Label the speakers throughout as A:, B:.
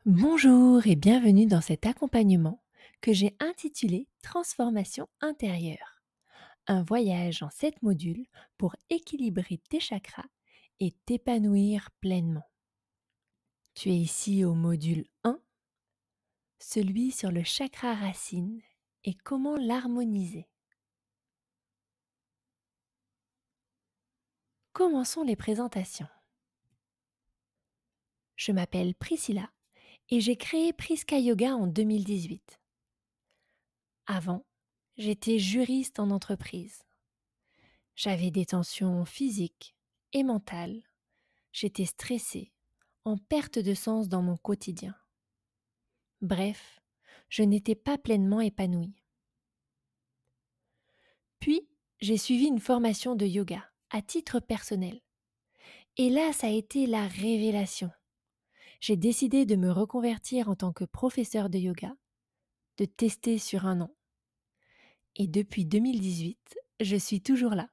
A: Bonjour et bienvenue dans cet accompagnement que j'ai intitulé Transformation intérieure. Un voyage en 7 modules pour équilibrer tes chakras et t'épanouir pleinement. Tu es ici au module 1, celui sur le chakra racine et comment l'harmoniser. Commençons les présentations. Je m'appelle Priscilla et j'ai créé Priska Yoga en 2018. Avant, j'étais juriste en entreprise. J'avais des tensions physiques et mentales. J'étais stressée, en perte de sens dans mon quotidien. Bref, je n'étais pas pleinement épanouie. Puis, j'ai suivi une formation de yoga à titre personnel. Et là, ça a été la révélation. J'ai décidé de me reconvertir en tant que professeur de yoga, de tester sur un an. Et depuis 2018, je suis toujours là.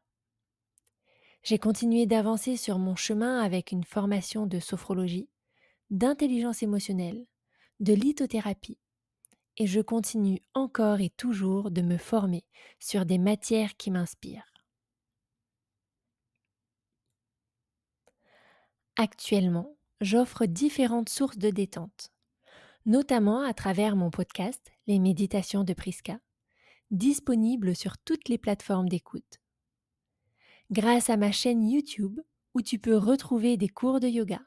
A: J'ai continué d'avancer sur mon chemin avec une formation de sophrologie, d'intelligence émotionnelle, de lithothérapie, et je continue encore et toujours de me former sur des matières qui m'inspirent. Actuellement, j'offre différentes sources de détente, notamment à travers mon podcast Les Méditations de Priska, disponible sur toutes les plateformes d'écoute. Grâce à ma chaîne YouTube, où tu peux retrouver des cours de yoga,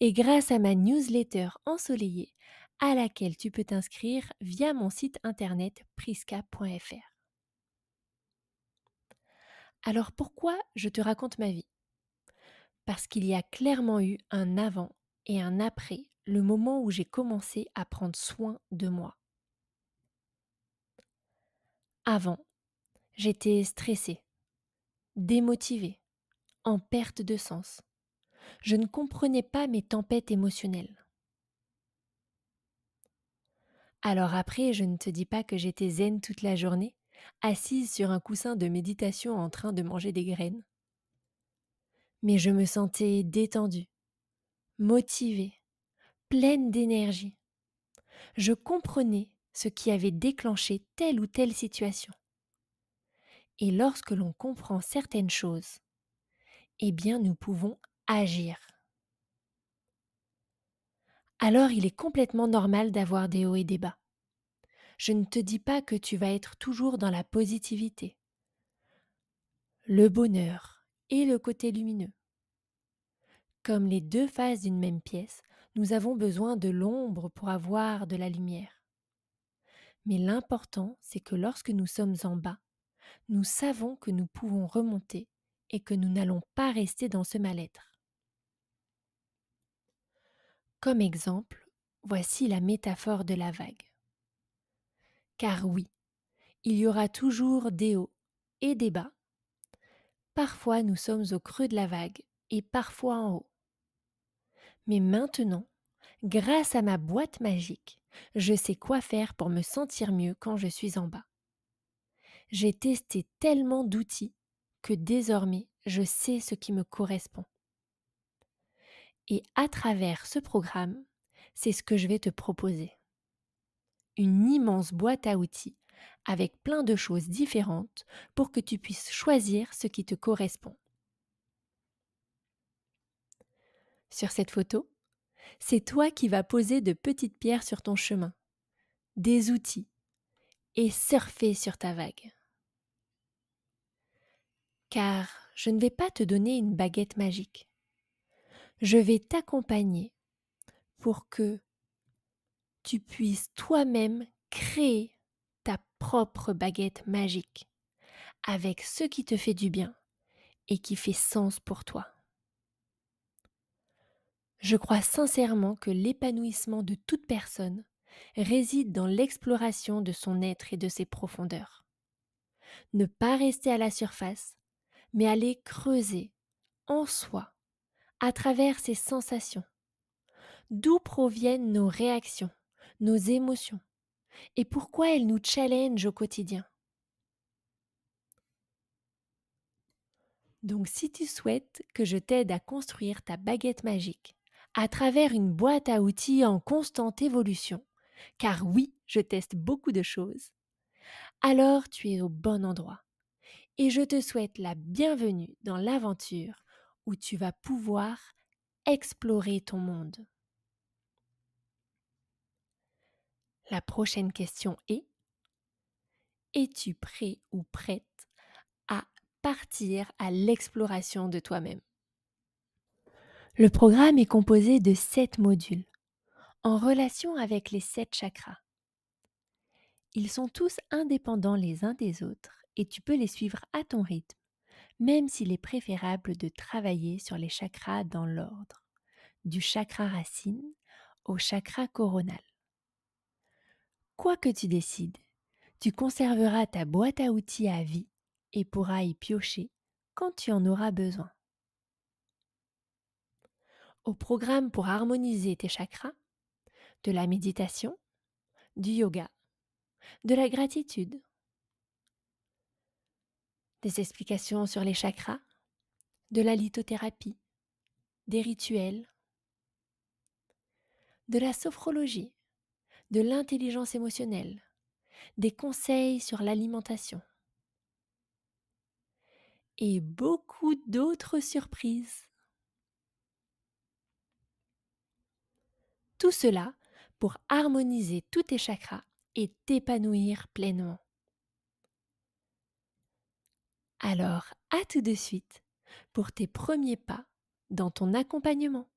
A: et grâce à ma newsletter ensoleillée, à laquelle tu peux t'inscrire via mon site internet priska.fr. Alors pourquoi je te raconte ma vie? Parce qu'il y a clairement eu un avant et un après le moment où j'ai commencé à prendre soin de moi. Avant, j'étais stressée, démotivée, en perte de sens. Je ne comprenais pas mes tempêtes émotionnelles. Alors après, je ne te dis pas que j'étais zen toute la journée, assise sur un coussin de méditation en train de manger des graines. Mais je me sentais détendue, motivée, pleine d'énergie. Je comprenais ce qui avait déclenché telle ou telle situation. Et lorsque l'on comprend certaines choses, eh bien nous pouvons agir. Alors il est complètement normal d'avoir des hauts et des bas. Je ne te dis pas que tu vas être toujours dans la positivité, le bonheur et le côté lumineux. Comme les deux faces d'une même pièce, nous avons besoin de l'ombre pour avoir de la lumière. Mais l'important, c'est que lorsque nous sommes en bas, nous savons que nous pouvons remonter et que nous n'allons pas rester dans ce mal-être. Comme exemple, voici la métaphore de la vague. Car oui, il y aura toujours des hauts et des bas. Parfois nous sommes au creux de la vague et parfois en haut. Mais maintenant, grâce à ma boîte magique, je sais quoi faire pour me sentir mieux quand je suis en bas. J'ai testé tellement d'outils que désormais je sais ce qui me correspond. Et à travers ce programme, c'est ce que je vais te proposer. Une immense boîte à outils avec plein de choses différentes pour que tu puisses choisir ce qui te correspond. Sur cette photo, c'est toi qui vas poser de petites pierres sur ton chemin, des outils, et surfer sur ta vague. Car je ne vais pas te donner une baguette magique. Je vais t'accompagner pour que tu puisses toi-même créer ta propre baguette magique avec ce qui te fait du bien et qui fait sens pour toi. Je crois sincèrement que l'épanouissement de toute personne réside dans l'exploration de son être et de ses profondeurs. Ne pas rester à la surface, mais aller creuser en soi, à travers ses sensations. D'où proviennent nos réactions, nos émotions, et pourquoi elles nous challengent au quotidien. Donc si tu souhaites que je t'aide à construire ta baguette magique, à travers une boîte à outils en constante évolution, car oui, je teste beaucoup de choses, alors tu es au bon endroit. Et je te souhaite la bienvenue dans l'aventure où tu vas pouvoir explorer ton monde. La prochaine question est: es-tu prêt ou prête à partir à l'exploration de toi-même? Le programme est composé de 7 modules en relation avec les 7 chakras. Ils sont tous indépendants les uns des autres et tu peux les suivre à ton rythme, même s'il est préférable de travailler sur les chakras dans l'ordre, du chakra racine au chakra coronal. Quoi que tu décides, tu conserveras ta boîte à outils à vie et pourras y piocher quand tu en auras besoin. Au programme pour harmoniser tes chakras, de la méditation, du yoga, de la gratitude, des explications sur les chakras, de la lithothérapie, des rituels, de la sophrologie, de l'intelligence émotionnelle, des conseils sur l'alimentation et beaucoup d'autres surprises. Tout cela pour harmoniser tous tes chakras et t'épanouir pleinement. Alors, à tout de suite pour tes premiers pas dans ton accompagnement.